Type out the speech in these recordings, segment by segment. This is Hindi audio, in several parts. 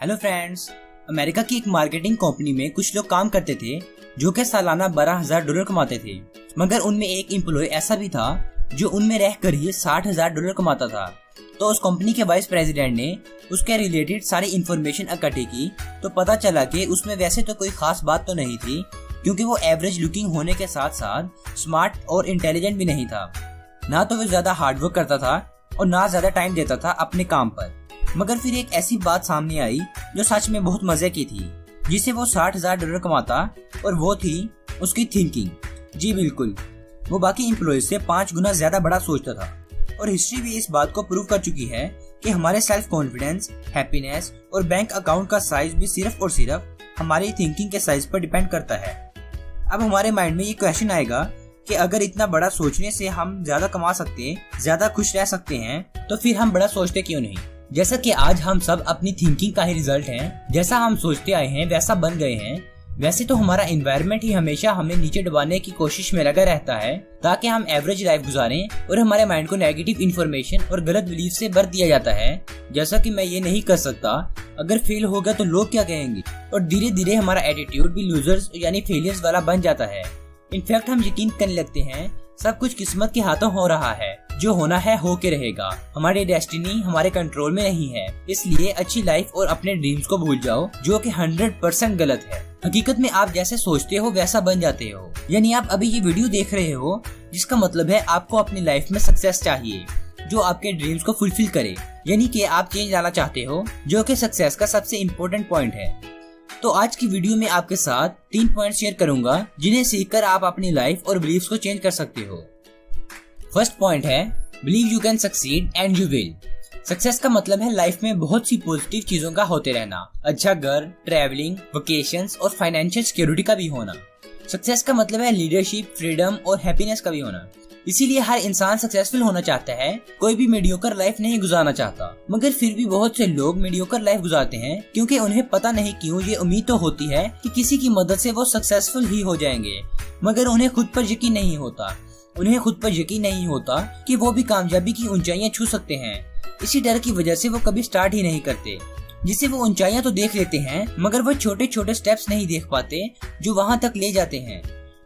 हेलो फ्रेंड्स, अमेरिका की एक मार्केटिंग कंपनी में कुछ लोग काम करते थे जो कि सालाना $12,000 कमाते थे। मगर उनमें एक एम्प्लॉय ऐसा भी था जो उनमें रहकर ही $60,000 कमाता था। तो उस कंपनी के वाइस प्रेसिडेंट ने उसके रिलेटेड सारी इंफॉर्मेशन इकट्ठी की तो पता चला कि उसमें वैसे तो कोई खास बात तो नहीं थी, क्योंकि वो एवरेज लुकिंग होने के साथ साथ स्मार्ट और इंटेलिजेंट भी नहीं था। ना तो वो ज्यादा हार्डवर्क करता था और ना ज्यादा टाइम देता था अपने काम पर। मगर फिर एक ऐसी बात सामने आई जो सच में बहुत मजे की थी, जिसे वो $60,000 कमाता, और वो थी उसकी थिंकिंग। जी बिल्कुल, वो बाकी एम्प्लॉयज से 5 गुना ज्यादा बड़ा सोचता था। और हिस्ट्री भी इस बात को प्रूव कर चुकी है कि हमारे सेल्फ कॉन्फिडेंस, हैप्पीनेस और बैंक अकाउंट का साइज भी सिर्फ और सिर्फ हमारी थिंकिंग के साइज पर डिपेंड करता है। अब हमारे माइंड में ये क्वेश्चन आएगा कि अगर इतना बड़ा सोचने से हम ज्यादा कमा सकते, ज्यादा खुश रह सकते हैं, तो फिर हम बड़ा सोचते क्यों नहीं। जैसा कि आज हम सब अपनी थिंकिंग का ही रिजल्ट हैं, जैसा हम सोचते आए हैं वैसा बन गए हैं। वैसे तो हमारा एनवायरनमेंट ही हमेशा हमें नीचे दबाने की कोशिश में लगा रहता है ताकि हम एवरेज लाइफ गुजारें, और हमारे माइंड को नेगेटिव इन्फॉर्मेशन और गलत बिलीफ से भर दिया जाता है। जैसा कि मैं ये नहीं कर सकता, अगर फेल हो गया तो लोग क्या कहेंगे, और धीरे धीरे हमारा एटीट्यूड भी लूजर्स यानी फेलियर्स वाला बन जाता है। इनफैक्ट हम यकीन करने लगते हैं सब कुछ किस्मत के हाथों हो रहा है, जो होना है हो के रहेगा, हमारी डेस्टिनी हमारे कंट्रोल में नहीं है। इसलिए अच्छी लाइफ और अपने ड्रीम्स को भूल जाओ, जो कि 100% गलत है। हकीकत में आप जैसे सोचते हो वैसा बन जाते हो। यानी आप अभी ये वीडियो देख रहे हो, जिसका मतलब है आपको अपनी लाइफ में सक्सेस चाहिए जो आपके ड्रीम्स को फुलफिल करे। यानी कि आप चेंज लाना चाहते हो, जो कि सक्सेस का सबसे इम्पोर्टेंट पॉइंट है। तो आज की वीडियो में आपके साथ 3 पॉइंट शेयर करूंगा जिन्हें सीखकर आप अपनी लाइफ और बिलीव्स को चेंज कर सकते हो। फर्स्ट पॉइंट है, believe you can succeed and you will. Success का मतलब है लाइफ में बहुत सी पॉजिटिव चीजों का होते रहना, अच्छा घर, ट्रैवलिंग, वेकेशंस और फाइनेंशियल सिक्योरिटी का भी होना। सक्सेस का मतलब है लीडरशिप, फ्रीडम और हैप्पीनेस का भी होना। इसीलिए हर इंसान सक्सेसफुल होना चाहता है, कोई भी मीडियोकर लाइफ नहीं गुजारना चाहता। मगर फिर भी बहुत से लोग मीडियोकर लाइफ गुजारते हैं, क्योंकि उन्हें पता नहीं क्यों ये उम्मीद तो होती है कि किसी की मदद से वो सक्सेसफुल ही हो जाएंगे, मगर उन्हें खुद पर यकीन नहीं होता। उन्हें खुद पर यकीन नहीं होता कि वो भी कामयाबी की ऊंचाइयां छू सकते हैं। इसी डर की वजह से वो कभी स्टार्ट ही नहीं करते, जिससे वो ऊंचाइयां तो देख लेते हैं, मगर वो छोटे छोटे स्टेप्स नहीं देख पाते जो वहां तक ले जाते हैं।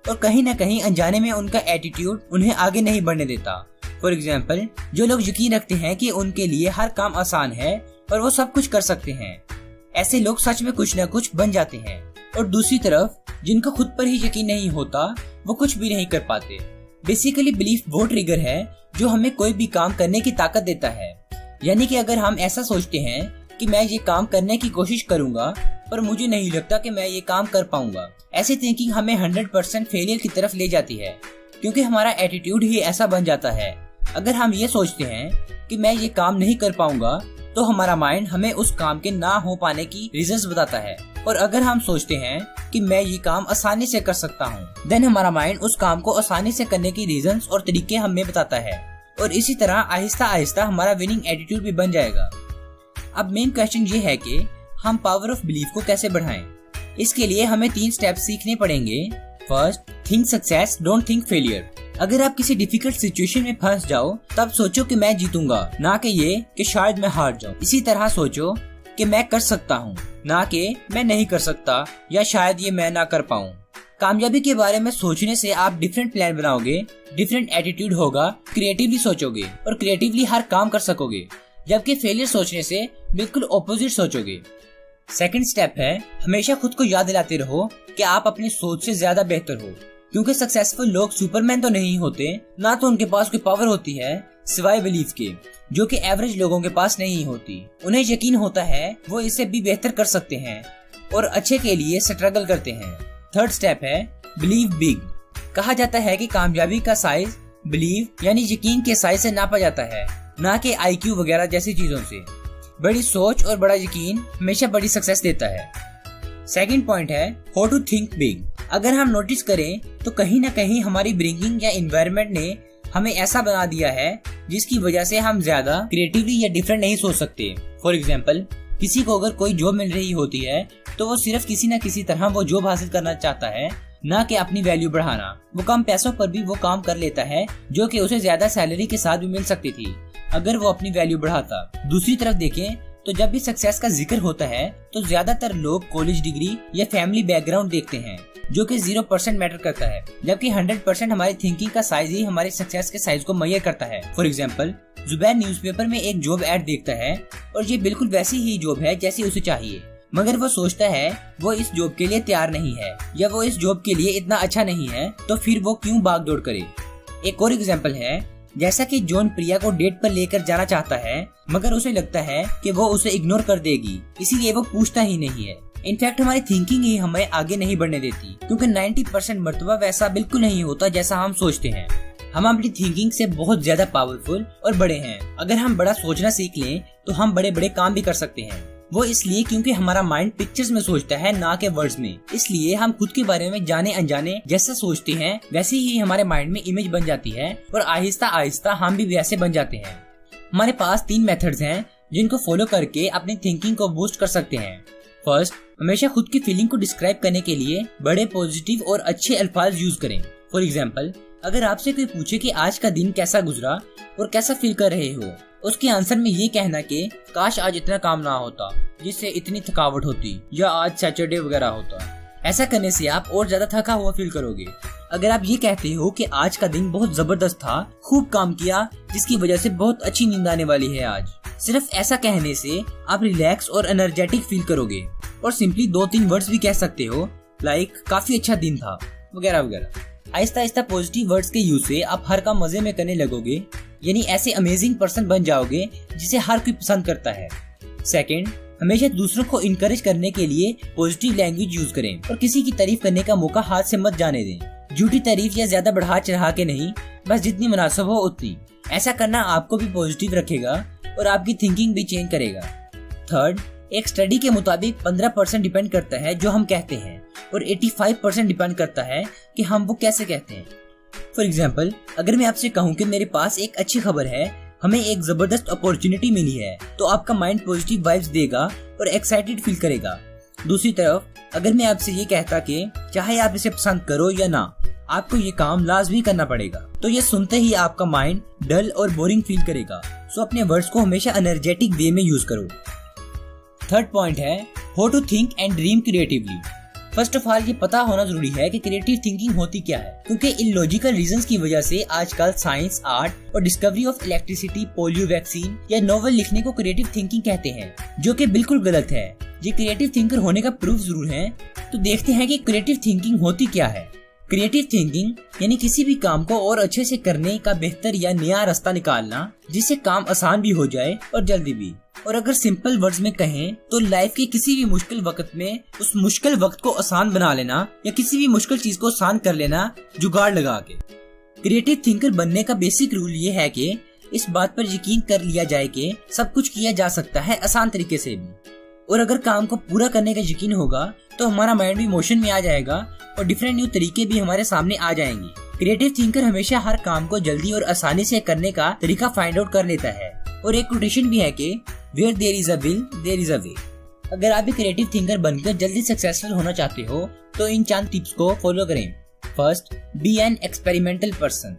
और कहीं न कहीं अनजाने में उनका एटीट्यूड उन्हें आगे नहीं बढ़ने देता। फॉर एग्जाम्पल, जो लोग यकीन रखते हैं कि उनके लिए हर काम आसान है और वो सब कुछ कर सकते हैं, ऐसे लोग सच में कुछ न कुछ बन जाते हैं। और दूसरी तरफ जिनको खुद पर ही यकीन नहीं होता, वो कुछ भी नहीं कर पाते। बेसिकली बिलीफ वो ट्रिगर है जो हमें कोई भी काम करने की ताकत देता है। यानी कि अगर हम ऐसा सोचते हैं कि मैं ये काम करने की कोशिश करूंगा पर मुझे नहीं लगता कि मैं ये काम कर पाऊंगा, ऐसी थिंकिंग हमें 100% फेलियर की तरफ ले जाती है, क्योंकि हमारा एटीट्यूड ही ऐसा बन जाता है। अगर हम ये सोचते हैं कि मैं ये काम नहीं कर पाऊंगा, तो हमारा माइंड हमें उस काम के ना हो पाने की रीजंस बताता है। और अगर हम सोचते हैं कि मैं ये काम आसानी से कर सकता हूँ, देन हमारा माइंड उस काम को आसानी से करने की रीजंस और तरीके हमें बताता है। और इसी तरह आहिस्ता आहिस्ता हमारा विनिंग एटीट्यूड भी बन जाएगा। अब मेन क्वेश्चन ये है कि हम पावर ऑफ बिलीफ को कैसे बढ़ाएं। इसके लिए हमें 3 स्टेप्स सीखने पड़ेंगे। First, think success, don't think failure. अगर आप किसी डिफिकल्ट सिचुएशन में फंस जाओ, तब सोचो कि मैं जीतूंगा, ना कि ये कि शायद मैं हार जाऊं। इसी तरह सोचो कि मैं कर सकता हूँ, ना कि मैं नहीं कर सकता या शायद ये मैं ना कर पाऊँ। कामयाबी के बारे में सोचने से आप डिफरेंट प्लान बनाओगे, डिफरेंट एटीट्यूड होगा, क्रिएटिवली सोचोगे और क्रिएटिवली हर काम कर सकोगे, जबकि फेलियर सोचने से बिल्कुल ऑपोजिट सोचोगे। सेकंड स्टेप है, हमेशा खुद को याद दिलाते रहो कि आप अपनी सोच से ज्यादा बेहतर हो, क्योंकि सक्सेसफुल लोग सुपरमैन तो नहीं होते, ना तो उनके पास कोई पावर होती है सिवाय बिलीफ के, जो कि एवरेज लोगों के पास नहीं होती। उन्हें यकीन होता है वो इससे भी बेहतर कर सकते हैं और अच्छे के लिए स्ट्रगल करते हैं। थर्ड स्टेप है, बिलीव बिग। कहा जाता है कि कामयाबी का साइज बिलीव यानी यकीन के साइज से नापा जाता है, ना कि IQ वगैरह जैसी चीजों से। बड़ी सोच और बड़ा यकीन हमेशा बड़ी सक्सेस देता है। सेकंड पॉइंट है, हाउ टू थिंक बिग। अगर हम नोटिस करें तो कहीं ना कहीं हमारी ब्रिंगिंग या एनवायरनमेंट ने हमें ऐसा बना दिया है जिसकी वजह से हम ज्यादा क्रिएटिवली या डिफरेंट नहीं सोच सकते। फॉर एग्जाम्पल, किसी को अगर कोई जॉब मिल रही होती है तो वो सिर्फ किसी न किसी तरह वो जॉब हासिल करना चाहता है, ना कि अपनी वैल्यू बढ़ाना। वो कम पैसों पर भी वो काम कर लेता है जो कि उसे ज्यादा सैलरी के साथ भी मिल सकती थी अगर वो अपनी वैल्यू बढ़ाता। दूसरी तरफ देखें तो जब भी सक्सेस का जिक्र होता है तो ज्यादातर लोग कॉलेज डिग्री या फैमिली बैकग्राउंड देखते हैं, जो कि 0% मैटर करता है, जबकि 100% हमारी थिंकिंग का साइज ही हमारे सक्सेस के साइज को मैयर करता है। फॉर एग्जाम्पल, जुबैर न्यूज़पेपर में एक जॉब एड देखता है और ये बिल्कुल वैसी ही जॉब है जैसी उसे चाहिए, मगर वो सोचता है वो इस जॉब के लिए तैयार नहीं है या वो इस जॉब के लिए इतना अच्छा नहीं है, तो फिर वो क्यों भागदौड़ करे। एक और एग्जाम्पल है, जैसा कि जॉन प्रिया को डेट पर लेकर जाना चाहता है, मगर उसे लगता है कि वो उसे इग्नोर कर देगी, इसीलिए वो पूछता ही नहीं है। इनफैक्ट हमारी थिंकिंग ही हमें आगे नहीं बढ़ने देती, क्योंकि 90% मर्तबा वैसा बिल्कुल नहीं होता जैसा हम सोचते हैं। हम अपनी थिंकिंग से बहुत ज्यादा पावरफुल और बड़े हैं। अगर हम बड़ा सोचना सीख लें तो हम बड़े बड़े काम भी कर सकते हैं। वो इसलिए क्योंकि हमारा माइंड पिक्चर्स में सोचता है, ना कि वर्ड्स में। इसलिए हम खुद के बारे में जाने अनजाने जैसा सोचते हैं वैसे ही हमारे माइंड में इमेज बन जाती है और आहिस्ता आहिस्ता हम भी वैसे बन जाते हैं। हमारे पास 3 मेथड्स हैं जिनको फॉलो करके अपनी थिंकिंग को बूस्ट कर सकते हैं। फर्स्ट, हमेशा खुद की फीलिंग को डिस्क्राइब करने के लिए बड़े पॉजिटिव और अच्छे अल्फाज यूज करें। फॉर एग्जाम्पल, अगर आपसे कोई पूछे कि आज का दिन कैसा गुजरा और कैसा फील कर रहे हो, उसके आंसर में ये कहना कि काश आज इतना काम ना होता जिससे इतनी थकावट होती, या आज सैटरडे वगैरह होता। ऐसा करने से आप और ज्यादा थका हुआ फील करोगे। अगर आप ये कहते हो कि आज का दिन बहुत जबरदस्त था, खूब काम किया जिसकी वजह से बहुत अच्छी नींद आने वाली है आज, सिर्फ ऐसा कहने से आप रिलैक्स और एनर्जेटिक फील करोगे। और सिंपली 2-3 वर्ड्स भी कह सकते हो, लाइक काफी अच्छा दिन था वगैरह वगैरह। आहिस्ता आहिस्ता पॉजिटिव वर्ड्स के यूज से आप हर काम मजे में करने लगोगे, यानी ऐसे अमेजिंग पर्सन बन जाओगे जिसे हर कोई पसंद करता है। सेकंड, हमेशा दूसरों को इनकरेज करने के लिए पॉजिटिव लैंग्वेज यूज करें और किसी की तारीफ करने का मौका हाथ से मत जाने दें। झूठी तारीफ या ज्यादा बढ़ा चढ़ा के नहीं, बस जितनी मुनासिब हो उतनी। ऐसा करना आपको भी पॉजिटिव रखेगा और आपकी थिंकिंग भी चेंज करेगा। थर्ड, एक स्टडी के मुताबिक 15% डिपेंड करता है जो हम कहते हैं और 85% डिपेंड करता है कि हम वो कैसे कहते हैं। फॉर एग्जाम्पल, अगर मैं आपसे कहूँ कि मेरे पास एक अच्छी खबर है, हमें एक जबरदस्त अपॉर्चुनिटी मिली है, तो आपका माइंड पॉजिटिव वाइब्स देगा और एक्साइटेड फील करेगा। दूसरी तरफ, अगर मैं आपसे ये कहता कि चाहे आप इसे पसंद करो या ना, आपको ये काम लाजमी करना पड़ेगा, तो ये सुनते ही आपका माइंड डल और बोरिंग फील करेगा। सो अपने वर्ड्स को हमेशा एनर्जेटिक वे में यूज करो। थर्ड पॉइंट है, how to think and dream creatively. First of all, ये पता होना जरूरी है कि क्रिएटिव थिंकिंग होती क्या है, क्योंकि इलॉजिकल रीजंस की वजह से आजकल साइंस, आर्ट और discovery of electricity, polio vaccine या नॉवल लिखने को क्रिएटिव थिंकिंग कहते हैं, जो कि बिल्कुल गलत है। ये क्रिएटिव थिंकर होने का प्रूफ जरूर है। तो देखते हैं कि क्रिएटिव थिंकिंग होती क्या है। क्रिएटिव थिंकिंग यानी किसी भी काम को और अच्छे से करने का बेहतर या नया रास्ता निकालना, जिससे काम आसान भी हो जाए और जल्दी भी। और अगर सिंपल वर्ड्स में कहें तो लाइफ के किसी भी मुश्किल वक्त में उस मुश्किल वक्त को आसान बना लेना या किसी भी मुश्किल चीज को आसान कर लेना जुगाड़ लगा के। क्रिएटिव थिंकर बनने का बेसिक रूल ये है कि इस बात पर यकीन कर लिया जाए कि सब कुछ किया जा सकता है आसान तरीके से भी। और अगर काम को पूरा करने का यकीन होगा तो हमारा माइंड भी मोशन में आ जाएगा और डिफरेंट न्यू तरीके भी हमारे सामने आ जाएंगे। क्रिएटिव थिंकर हमेशा हर काम को जल्दी और आसानी से करने का तरीका फाइंड आउट कर लेता है। और एक कोटेशन भी है कि Where there is a will, there is a way। अगर आप भी क्रिएटिव थिंकर बनकर जल्दी सक्सेसफुल होना चाहते हो तो इन 4 टिप्स को फॉलो करें। First, be an experimental person.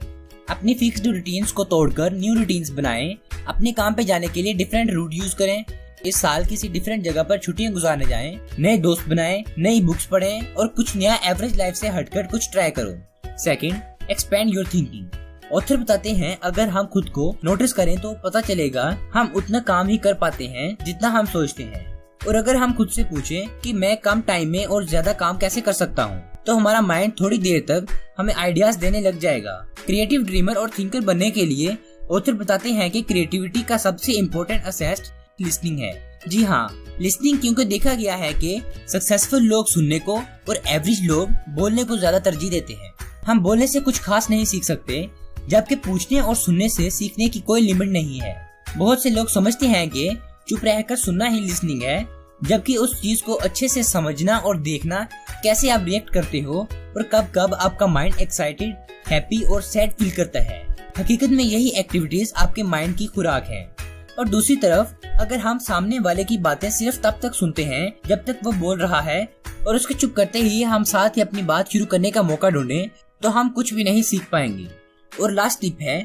अपनी फिक्स्ड रूटीन्स को तोड़कर न्यू रूटीन्स बनाएं। अपने काम पे जाने के लिए डिफरेंट रूट यूज करें। इस साल किसी डिफरेंट जगह पर छुट्टियां गुजारने जाएं। नए दोस्त बनाएं, नई बुक्स पढ़ें और कुछ नया एवरेज लाइफ से हटकर कुछ ट्राई करो। Second, expand your thinking. Author बताते हैं अगर हम खुद को नोटिस करें तो पता चलेगा हम उतना काम ही कर पाते हैं जितना हम सोचते हैं। और अगर हम खुद से पूछें कि मैं कम टाइम में और ज्यादा काम कैसे कर सकता हूँ, तो हमारा माइंड थोड़ी देर तक हमें आइडियाज देने लग जाएगा। क्रिएटिव ड्रीमर और थिंकर बनने के लिए ऑथर बताते हैं कि क्रिएटिविटी का सबसे इम्पोर्टेंट असेट लिसनिंग है। जी हाँ, लिसनिंग, क्योंकि देखा गया है कि सक्सेसफुल लोग सुनने को और एवरेज लोग बोलने को ज्यादा तरजीह देते हैं। हम बोलने से कुछ खास नहीं सीख सकते, जबकि पूछने और सुनने से सीखने की कोई लिमिट नहीं है। बहुत से लोग समझते हैं कि चुप रहकर सुनना ही लिसनिंग है, जबकि उस चीज को अच्छे से समझना और देखना कैसे आप रिएक्ट करते हो और कब कब आपका माइंड एक्साइटेड, हैप्पी और सैड फील करता है। हकीकत में यही एक्टिविटीज आपके माइंड की खुराक है। और दूसरी तरफ, अगर हम सामने वाले की बातें सिर्फ तब तक सुनते हैं जब तक वो बोल रहा है और उसके चुप करते ही हम साथ ही अपनी बात शुरू करने का मौका ढूंढें, तो हम कुछ भी नहीं सीख पाएंगे। और लास्ट टिप है,